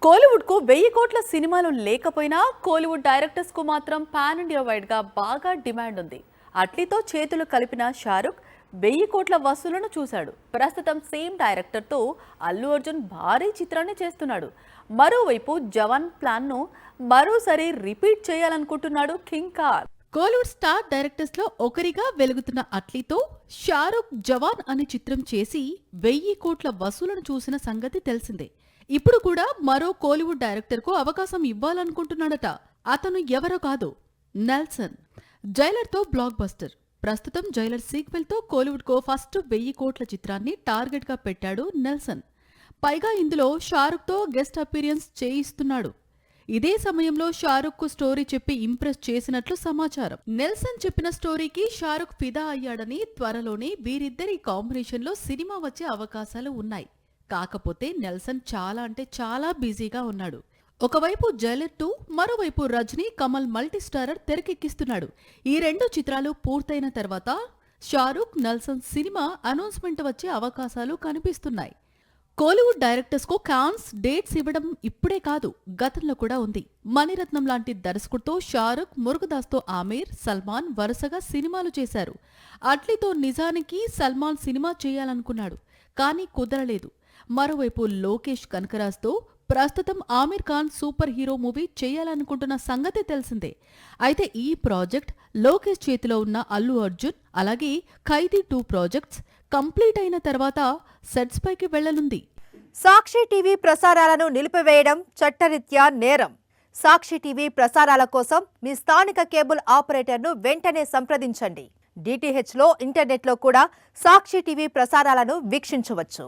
కోలీవుడ్ కు 1000 కోట్ల సినిమాలు లేకపోయినా కోలీవుడ్ డైరెక్టర్స్ కు మాత్రం పాన్ ఇండియా వైడ్ గా బాగా డిమాండ్ ఉంది. అట్లీతో చేతులు కలిపిన షారుఖ్ 1000 కోట్ల వసూలను చూశాడు. ప్రస్తుతం సేమ్ డైరెక్టర్ తో అల్లు అర్జున్ భారీ చిత్రాన్ని చేస్తున్నాడు. మరోవైపు జవాన్ ప్లాన్ ను మరోసారి రిపీట్ చేయాలనుకుంటున్నాడు king Khan. Kollywood star directors లో ఒకరిగా వెలుగుతున్న అట్లీతో షారుఖ్ జవాన్ అనే చిత్రం చేసి 1000 కోట్ల వసూలను చూసిన సంగతి తెలిసిందే. ఇప్పుడు కూడా మరో కోలీవుడ్ డైరెక్టర్ కు అవకాశం ఇవ్వాలనుకుంటున్నాడట. అతను ఎవరో కాదు, నెల్సన్. జైలర్ తో బ్లాక్ బస్టర్. ప్రస్తుతం జైలర్ సీక్వెల్ తో కోలీవుడ్ కో ఫస్ట్ 1000 కోట్ల చిత్రాన్ని టార్గెట్ గా పెట్టాడు నెల్సన్. పైగా ఇందులో షారుఖ్ తో గెస్ట్ అపీరియన్స్ చేయిస్తున్నాడు. ఇదే సమయంలో షారుఖ్ కు స్టోరీ చెప్పి ఇంప్రెస్ చేసినట్లు సమాచారం. నెల్సన్ చెప్పిన స్టోరీకి షారుఖ్ ఫిదా అయ్యాడని, త్వరలోనే వీరిద్దరి కాంబినేషన్ లో సినిమా వచ్చే అవకాశాలు ఉన్నాయి. కాకపోతే నెల్సన్ చాలా అంటే చాలా బిజీగా ఉన్నాడు. ఒకవైపు జైలర్ 2, మరోవైపు రజనీ కమల్ మల్టీ స్టారర్ తెరకెక్కిస్తున్నాడు. ఈ రెండు చిత్రాలు పూర్తయిన తర్వాత షారుఖ్ నెల్సన్ సినిమా అనౌన్స్మెంట్ వచ్చే అవకాశాలు కనిపిస్తున్నాయి. కోలీవుడ్ డైరెక్టర్స్ కు కాన్స్ డేట్స్ ఇవ్వడం ఇప్పుడే కాదు, గతంలో కూడా ఉంది. మణిరత్నం లాంటి దర్శకుడితో షారుఖ్, మురుగదాస్ తో ఆమీర్, సల్మాన్ వరుసగా సినిమాలు చేశారు. అట్లీతో నిజానికి సల్మాన్ సినిమా చేయాలనుకున్నాడు, కానీ కుదరలేదు. మరోవైపు లోకేష్ కనకరాజ్ తో ప్రస్తుతం Aamir Khan super hero movie చేయాలనుకుంటున్న సంగతి తెలిసిందే. అయితే ఈ ప్రాజెక్ట్ లోకేష్ చేతిలో ఉన్న అల్లు అర్జున్ అలాగే ఖైదీ 2 ప్రాజెక్ట్స్ కంప్లీట్ అయిన తర్వాత సెట్స్ పైకి వెళ్లనుంది. సాక్షి టీవీ ప్రసారాలను నిలిపివేయడం చట్టరీత్యా నేరం. సాక్షి టీవీ ప్రసారాల కోసం మీ స్థానిక కేబుల్ ఆపరేటర్ను వెంటనే సంప్రదించండి. డిటిహెచ్లో, ఇంటర్నెట్లో కూడా సాక్షి టీవీ ప్రసారాలను వీక్షించవచ్చు.